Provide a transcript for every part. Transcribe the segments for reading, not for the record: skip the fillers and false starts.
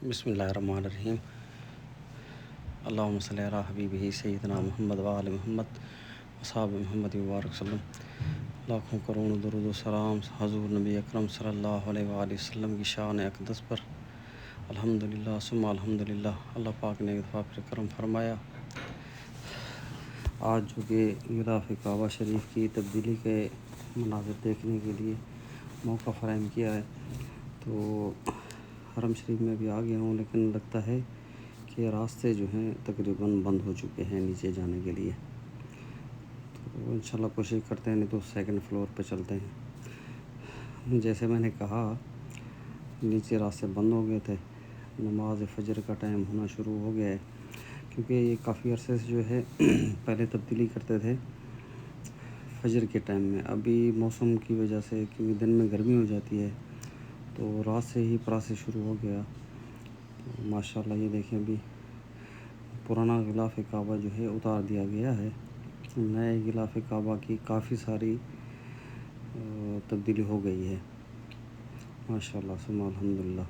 بسم اللہ الرحمن الرحیم۔ اللہم صلی علی حبیبہ سیدنا محمد وآل محمد وصحاب محمد وبارک وسلم۔ لاکھوں کروڑوں درود و سلام حضور نبی اکرم صلی اللہ علیہ وآلہ وسلم کی شان اقدس پر۔ الحمدللہ ثم الحمدللہ، اللہ پاک نے ایک دفعہ پھر کرم فرمایا۔ آج جو کہ غلاف کعبہ شریف کی تبدیلی کے مناظر دیکھنے کے لیے موقع فراہم کیا ہے، تو حرم شریف میں بھی آ گیا ہوں، لیکن لگتا ہے کہ راستے جو ہیں تقریباً بند ہو چکے ہیں نیچے جانے کے لیے۔ تو انشاءاللہ کوشش کرتے ہیں، نہیں تو سیکنڈ فلور پہ چلتے ہیں۔ جیسے میں نے کہا، نیچے راستے بند ہو گئے تھے، نماز فجر کا ٹائم ہونا شروع ہو گیا ہے، کیونکہ یہ کافی عرصے سے جو ہے پہلے تبدیلی کرتے تھے فجر کے ٹائم میں۔ ابھی موسم کی وجہ سے، کیونکہ دن میں گرمی ہو جاتی ہے، تو رات سے ہی پراسے شروع ہو گیا۔ تو ماشاءاللہ یہ دیکھیں، ابھی پرانا غلاف کعبہ جو ہے اتار دیا گیا ہے، نئے غلاف کعبہ کی کافی ساری تبدیلی ہو گئی ہے ماشاءاللہ ثم الحمدللہ۔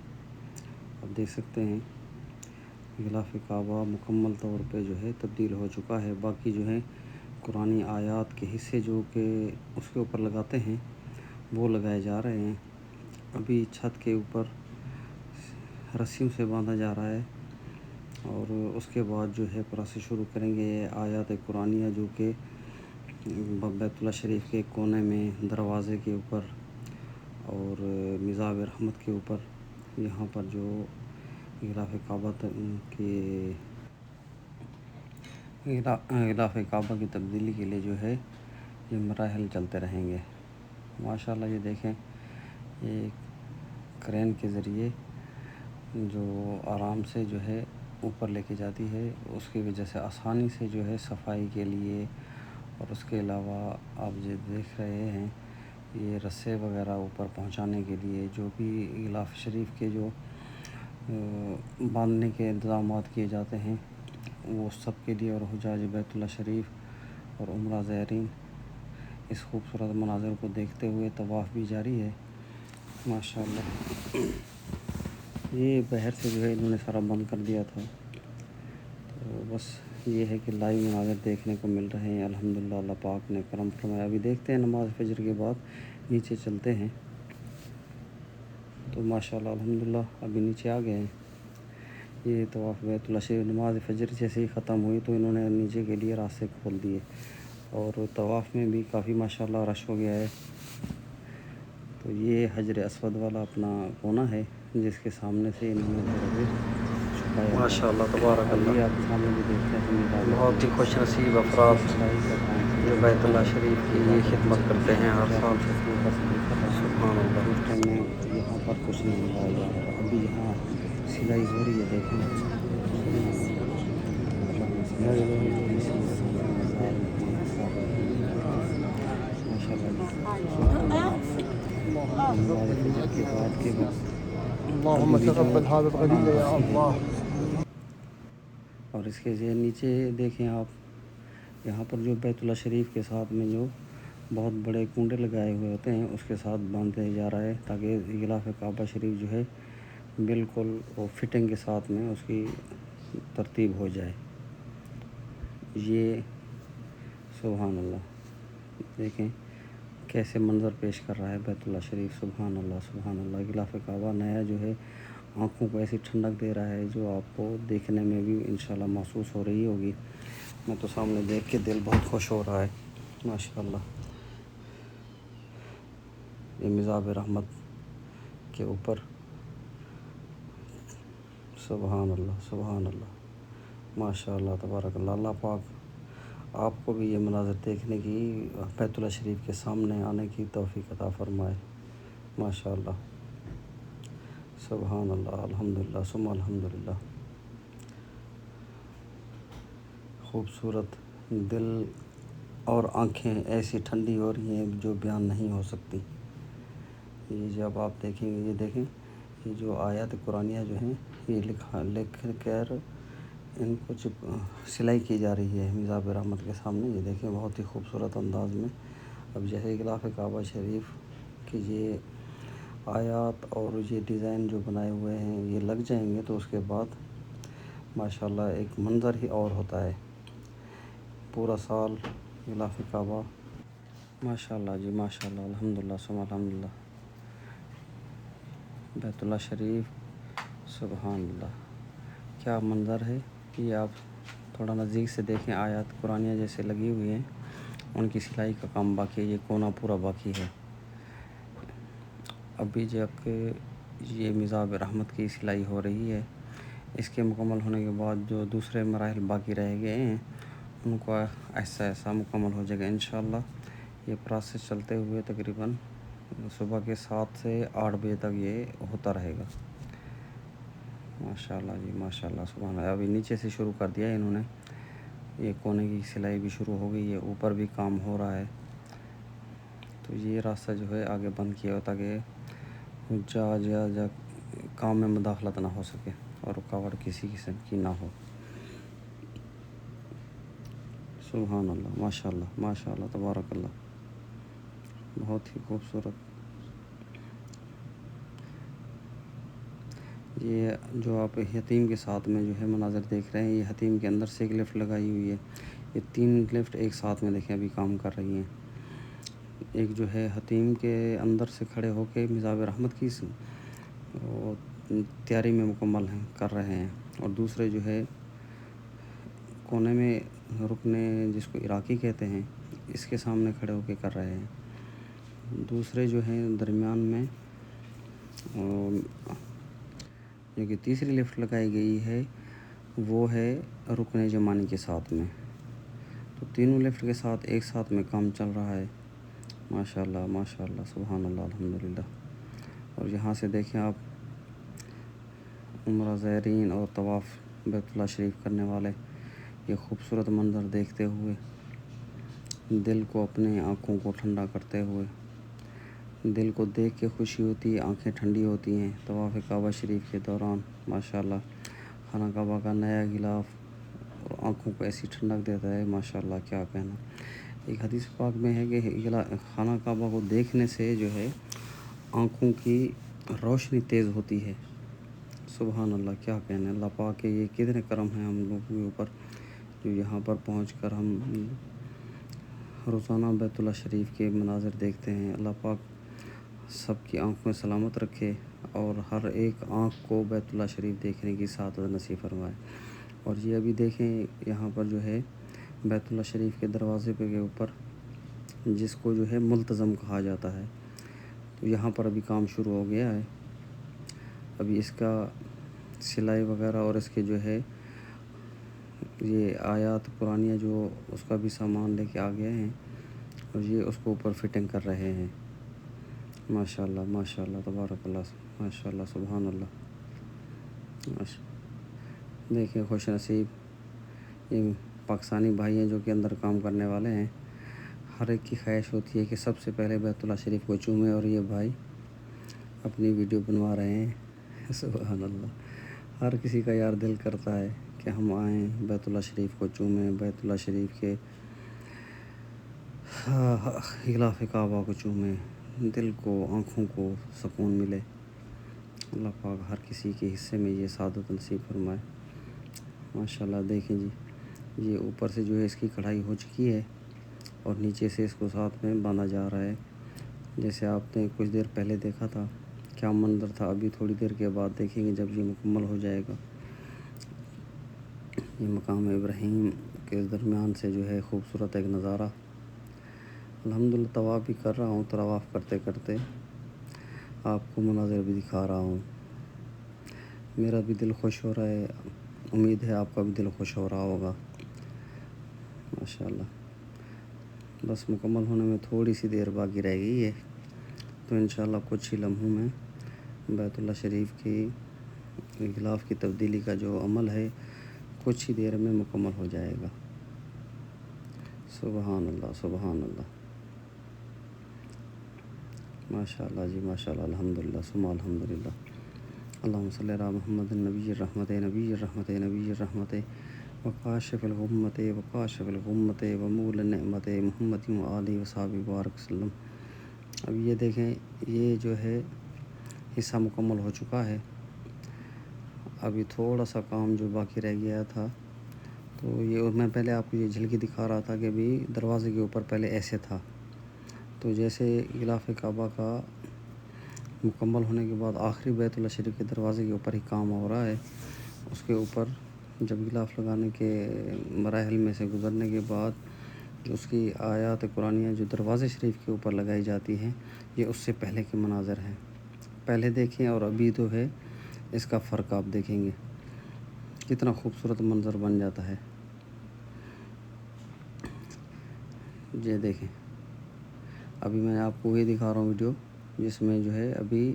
اب دیکھ سکتے ہیں غلاف کعبہ مکمل طور پہ جو ہے تبدیل ہو چکا ہے۔ باقی جو ہے قرآنی آیات کے حصے جو کہ اس کے اوپر لگاتے ہیں، وہ لگائے جا رہے ہیں۔ ابھی چھت کے اوپر رسیوں سے باندھا جا رہا ہے، اور اس کے بعد جو ہے پراسے شروع کریں گے آیات قرآنیہ، جو کہ بیت اللہ شریف کے کونے میں دروازے کے اوپر اور مزاب رحمت کے اوپر، یہاں پر جو غلاف کعبہ کے غلاف کعبہ کی تبدیلی کے لیے جو ہے یہ مراحل چلتے رہیں گے ماشاءاللہ۔ یہ دیکھیں، یہ کرین کے ذریعے جو آرام سے جو ہے اوپر لے کے جاتی ہے، اس کی وجہ سے آسانی سے جو ہے صفائی کے لیے، اور اس کے علاوہ آپ جو دیکھ رہے ہیں یہ رسے وغیرہ اوپر پہنچانے کے لیے، جو بھی غلاف شریف کے جو باندھنے کے انتظامات کیے جاتے ہیں وہ سب کے لیے، اور حجاج بیت اللہ شریف اور عمرہ زائرین اس خوبصورت مناظر کو دیکھتے ہوئے طواف بھی جاری ہے ماشاءاللہ۔ یہ باہر سے جو ہے انہوں نے سارا بند کر دیا تھا، تو بس یہ ہے کہ لائیو مناظر دیکھنے کو مل رہے ہیں الحمدللہ۔ اللہ پاک نے کرم فرمایا۔ ابھی دیکھتے ہیں نماز فجر کے بعد نیچے چلتے ہیں، تو ماشاءاللہ الحمدللہ ابھی نیچے آ گئے ہیں۔ یہ طواف بیت اللہ شریف نماز فجر جیسے ہی ختم ہوئی تو انہوں نے نیچے کے لیے راستے کھول دیے، اور طواف میں بھی کافی ماشاءاللہ رش ہو گیا ہے۔ تو یہ حجر اسود والا اپنا کونا ہے، جس کے سامنے سے انہوں نے چھپایا ماشاءاللہ تبارک اللہ۔ یہ آپ سامنے بھی دیکھتے ہیں، بہت ہی خوش نصیب افراد جو بیت اللہ شریف کی یہ خدمت کرتے ہیں ہر سال۔ سبحان اللہ۔ اس ٹائم میں یہاں پر کچھ نہیں لگایا جا رہا تھا، ابھی یہاں سلائی ہو رہی ہے، دیکھیں سبحان اللہ۔ اللہم صلی علی محمد سیدنا محمد وآل محمد وصحبہ محمد۔ ماشاءاللہ جی سبحان اللہ۔ نماز فجر کے بعد کے وقت اللہم ابھی بھی جو تقبل هذا الغدیر یا باقی ہے، اللہ۔ اور اس کے نیچے دیکھیں آپ، یہاں پر جو بیت اللہ شریف کے ساتھ میں جو بہت بڑے کنڈے لگائے ہوئے ہوتے ہیں، اس کے ساتھ باندھے جا رہا ہے، تاکہ غلاف کعبہ شریف جو ہے بالکل وہ فٹنگ کے ساتھ میں اس کی ترتیب ہو جائے۔ یہ سبحان اللہ، دیکھیں کیسے منظر پیش کر رہا ہے بیت اللہ شریف، سبحان اللہ سبحان اللہ۔ غلاف کعبہ نیا جو ہے آنکھوں کو ایسی ٹھنڈک دے رہا ہے، جو آپ کو دیکھنے میں بھی انشاءاللہ محسوس ہو رہی ہوگی۔ میں تو سامنے دیکھ کے دل بہت خوش ہو رہا ہے ماشاءاللہ۔ یہ مزاب رحمت کے اوپر سبحان اللہ سبحان اللہ ماشاءاللہ تبارک اللہ۔ اللہ پاک آپ کو بھی یہ مناظر دیکھنے کی، بیت اللہ شریف کے سامنے آنے کی توفیق عطا فرمائے ماشاءاللہ سبحان اللہ الحمدللہ ثم الحمدللہ۔ خوبصورت، دل اور آنکھیں ایسی ٹھنڈی ہو رہی ہیں جو بیان نہیں ہو سکتی۔ یہ جب آپ دیکھیں گے، یہ دیکھیں یہ جو آیات قرآنیہ جو ہیں یہ لکھ کر ان کو سلائی کی جا رہی ہے مزاب رحمت کے سامنے۔ یہ دیکھیں بہت ہی خوبصورت انداز میں۔ اب جیسے غلاف کعبہ شریف کی یہ آیات اور یہ ڈیزائن جو بنائے ہوئے ہیں یہ لگ جائیں گے تو اس کے بعد ماشاءاللہ ایک منظر ہی اور ہوتا ہے پورا سال غلاف کعبہ. ماشاءاللہ جی ماشاءاللہ الحمدللہ ثم الحمدللہ. بیت اللہ شریف سبحان اللہ کیا منظر ہے. یہ آپ تھوڑا نزدیک سے دیکھیں آیات قرآنیہ جیسے لگی ہوئی ہیں ان کی سلائی کا کام باقی ہے. یہ کونا پورا باقی ہے. ابھی جب کہ یہ مزاب رحمت کی سلائی ہو رہی ہے اس کے مکمل ہونے کے بعد جو دوسرے مراحل باقی رہ گئے ہیں ان کو ایسا ایسا مکمل ہو جائے گا انشاءاللہ. یہ پروسیس چلتے ہوئے تقریباً صبح کے 7 سے 8 بجے تک یہ ہوتا رہے گا. ماشاءاللہ جی ماشاءاللہ سبحان اللہ. ابھی نیچے سے شروع کر دیا ہے انہوں نے. یہ کونے کی سلائی بھی شروع ہو گئی ہے. اوپر بھی کام ہو رہا ہے. تو یہ راستہ جو ہے آگے بند کیا ہو تاکہ جا کام میں مداخلت نہ ہو سکے اور رکاوٹ کسی قسم کی نہ ہو. سبحان اللہ ماشاءاللہ ماشاءاللہ تبارک اللہ. بہت ہی خوبصورت. یہ جو آپ حتیم کے ساتھ میں جو ہے مناظر دیکھ رہے ہیں یہ حتیم کے اندر سے ایک لفٹ لگائی ہوئی ہے. یہ 3 لفٹ ایک ساتھ میں دیکھیں ابھی کام کر رہی ہیں. ایک جو ہے حتیم کے اندر سے کھڑے ہو کے مزاب رحمت کی تیاری میں مکمل ہیں کر رہے ہیں اور دوسرے جو ہے کونے میں رکنے جس کو عراقی کہتے ہیں اس کے سامنے کھڑے ہو کے کر رہے ہیں. دوسرے جو ہیں درمیان میں جو کہ تیسری لفٹ لگائی گئی ہے وہ ہے رکن جمانی کے ساتھ میں. تو تینوں لفٹ کے ساتھ ایک ساتھ میں کام چل رہا ہے. ماشاءاللہ ماشاءاللہ سبحان اللہ الحمدللہ. اور یہاں سے دیکھیں آپ عمرہ زائرین اور طواف بیت اللہ شریف کرنے والے یہ خوبصورت منظر دیکھتے ہوئے دل کو اپنے آنکھوں کو ٹھنڈا کرتے ہوئے دل کو دیکھ کے خوشی ہوتی ہے آنکھیں ٹھنڈی ہوتی ہیں. طواف کعبہ شریف کے دوران ماشاءاللہ خانہ کعبہ کا نیا غلاف اور آنکھوں کو ایسی ٹھنڈک دیتا ہے ماشاءاللہ کیا کہنا. ایک حدیث پاک میں ہے کہ خانہ کعبہ کو دیکھنے سے جو ہے آنکھوں کی روشنی تیز ہوتی ہے. سبحان اللہ کیا کہنا. اللہ پاک کے یہ کتنے کرم ہیں ہم لوگوں کے اوپر جو یہاں پر پہنچ کر ہم روزانہ بیت اللہ شریف کے مناظر دیکھتے ہیں. اللہ پاک سب کی آنکھ میں سلامت رکھے اور ہر ایک آنکھ کو بیت اللہ شریف دیکھنے کی سعادت نصیب فرمائے. اور یہ ابھی دیکھیں یہاں پر جو ہے بیت اللہ شریف کے دروازے پہ کے اوپر جس کو جو ہے ملتزم کہا جاتا ہے تو یہاں پر ابھی کام شروع ہو گیا ہے. ابھی اس کا سلائی وغیرہ اور اس کے جو ہے یہ آیات قرآنیہ جو اس کا بھی سامان لے کے آ گئے ہیں اور یہ اس کو اوپر فٹنگ کر رہے ہیں. ماشاءاللہ ماشاءاللہ تبارک اللہ ماشاءاللہ سبحان اللہ. دیکھیں خوش نصیب یہ پاکستانی بھائی ہیں جو کہ اندر کام کرنے والے ہیں. ہر ایک کی خواہش ہوتی ہے کہ سب سے پہلے بیت اللہ شریف کو چومیں اور یہ بھائی اپنی ویڈیو بنوا رہے ہیں. سبحان اللہ. ہر کسی کا یار دل کرتا ہے کہ ہم آئیں بیت اللہ شریف کو چومیں بیت اللہ شریف کے غلاف کعبہ کو چومیں دل کو آنکھوں کو سکون ملے. اللہ پاک ہر کسی کے حصے میں یہ سعادت نصیب فرمائے. ماشاءاللہ دیکھیں جی یہ اوپر سے جو ہے اس کی کڑھائی ہو چکی ہے اور نیچے سے اس کو ساتھ میں باندھا جا رہا ہے. جیسے آپ نے کچھ دیر پہلے دیکھا تھا کیا منظر تھا ابھی تھوڑی دیر کے بعد دیکھیں گے جب یہ مکمل ہو جائے گا. یہ مقام ابراہیم کے درمیان سے جو ہے خوبصورت ایک نظارہ. الحمدللہ طواف بھی کر رہا ہوں. طواف کرتے کرتے آپ کو مناظر بھی دکھا رہا ہوں. میرا بھی دل خوش ہو رہا ہے. امید ہے آپ کا بھی دل خوش ہو رہا ہوگا. ماشاءاللہ بس مکمل ہونے میں تھوڑی سی دیر باقی رہ گئی ہے تو انشاءاللہ کچھ ہی لمحوں میں بیت اللہ شریف کی غلاف کی تبدیلی کا جو عمل ہے کچھ ہی دیر میں مکمل ہو جائے گا. سبحان اللہ سبحان اللہ. ماشاءاللہ جی ماشاءاللہ الحمدللہ ثم الحمدللہ. اللہم صلی علی محمد نبی الرحمت نبی الرحمت نبی الرحمت وکاشف الغمت وکاشف الغمت ومول النعمت محمد و آلہ و صحبہ بارک وسلم. اب یہ دیکھیں یہ جو ہے حصہ مکمل ہو چکا ہے. ابھی تھوڑا سا کام جو باقی رہ گیا تھا تو یہ، اور میں پہلے آپ کو یہ جھلکی دکھا رہا تھا کہ ابھی دروازے کے اوپر پہلے ایسے تھا. تو جیسے غلاف کعبہ کا مکمل ہونے کے بعد آخری بیت اللہ شریف کے دروازے کے اوپر ہی کام ہو رہا ہے. اس کے اوپر جب غلاف لگانے کے مراحل میں سے گزرنے کے بعد اس کی آیات قرآنیہ جو دروازے شریف کے اوپر لگائی جاتی ہیں، یہ اس سے پہلے کے مناظر ہیں. پہلے دیکھیں اور ابھی تو ہے، اس کا فرق آپ دیکھیں گے کتنا خوبصورت منظر بن جاتا ہے. یہ دیکھیں، ابھی میں آپ کو یہ دکھا رہا ہوں ویڈیو جس میں جو ہے ابھی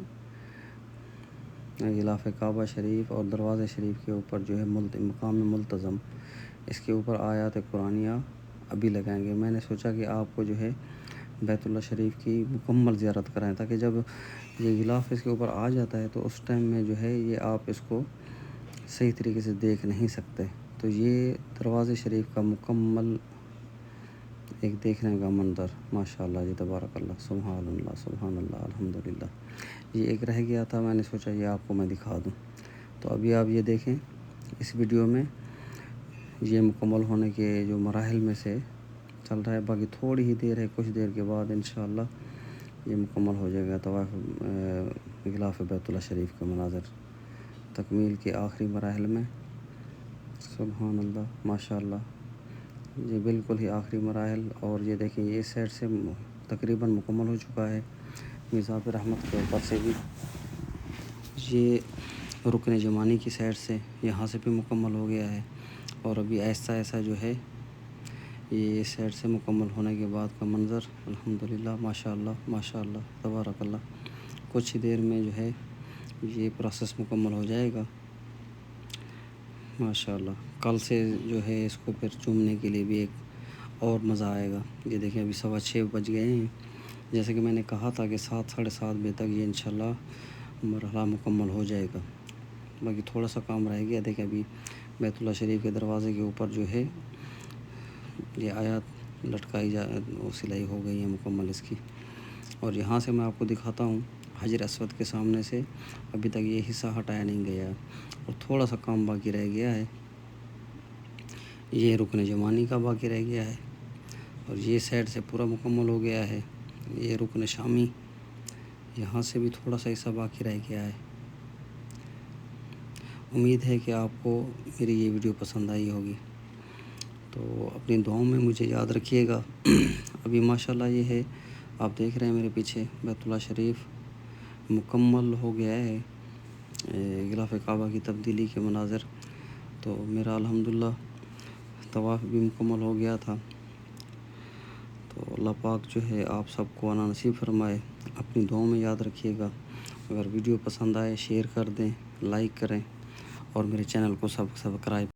غلاف کعبہ شریف اور دروازے شریف کے اوپر جو ہے مقام ملتزم، اس کے اوپر آیات قرآنیہ ابھی لگائیں گے. میں نے سوچا کہ آپ کو جو ہے بیت اللہ شریف کی مکمل زیارت کرائیں، تاکہ جب یہ غلاف اس کے اوپر آ جاتا ہے تو اس ٹائم میں جو ہے یہ آپ اس کو صحیح طریقے سے دیکھ نہیں سکتے. تو یہ دروازے شریف کا مکمل ایک دیکھنے کا منظر، ماشاء اللہ جی، تبارک اللہ، سبحان اللہ، سبحان اللہ، الحمدللہ. یہ ایک رہ گیا تھا، میں نے سوچا یہ آپ کو میں دکھا دوں. تو ابھی آپ یہ دیکھیں اس ویڈیو میں، یہ مکمل ہونے کے جو مراحل میں سے چل رہا ہے. باقی تھوڑی ہی دیر ہے، کچھ دیر کے بعد انشاءاللہ یہ مکمل ہو جائے گا. طواف غلاف بیت اللہ شریف کا مناظر تکمیل کے آخری مراحل میں. سبحان اللہ، ماشاء اللہ، یہ بالکل ہی آخری مراحل. اور یہ دیکھیں، یہ اس سائڈ سے تقریباً مکمل ہو چکا ہے. میزاب رحمت کے اوپر سے بھی یہ رکن یمانی کی سائڈ سے یہاں سے بھی مکمل ہو گیا ہے. اور ابھی ایسا ایسا جو ہے یہ اس سائڈ سے مکمل ہونے کے بعد کا منظر، الحمدللہ، ماشاء اللہ، ماشاء اللہ، تبارک اللہ. کچھ ہی دیر میں جو ہے یہ پروسیس مکمل ہو جائے گا، ماشاء اللہ. کل سے جو ہے اس کو پھر چومنے کے لیے بھی ایک اور مزہ آئے گا. یہ دیکھیں ابھی 6:15 بج گئے ہیں. جیسے کہ میں نے کہا تھا کہ 7 ساڑھے 7 بجے تک یہ انشاءاللہ مرحلہ مکمل ہو جائے گا. باقی تھوڑا سا کام رہ گیا. دیکھیں ابھی بیت اللہ شریف کے دروازے کے اوپر جو ہے یہ آیات لٹکائی سلائی ہو گئی ہے مکمل اس کی. اور یہاں سے میں آپ کو دکھاتا ہوں حجر اسود کے سامنے سے ابھی تک یہ حصہ ہٹایا نہیں گیا ہے اور تھوڑا سا کام باقی رہ گیا ہے. یہ رکن یمانی کا باقی رہ گیا ہے اور یہ سائڈ سے پورا مکمل ہو گیا ہے. یہ رکن شامی، یہاں سے بھی تھوڑا سا حصہ باقی رہ گیا ہے. امید ہے کہ آپ کو میری یہ ویڈیو پسند آئی ہوگی. تو اپنی دعاؤں میں مجھے یاد رکھیے گا. ابھی ماشاءاللہ یہ ہے، آپ دیکھ رہے ہیں میرے پیچھے بیت اللہ شریف مکمل ہو گیا ہے. غلاف کعبہ کی تبدیلی کے مناظر. تو میرا الحمدللہ طواف بھی مکمل ہو گیا تھا. تو اللہ پاک جو ہے آپ سب کو آنا نصیب فرمائے. اپنی دعاؤں میں یاد رکھیے گا. اگر ویڈیو پسند آئے شیئر کر دیں، لائک کریں اور میرے چینل کو سبسکرائب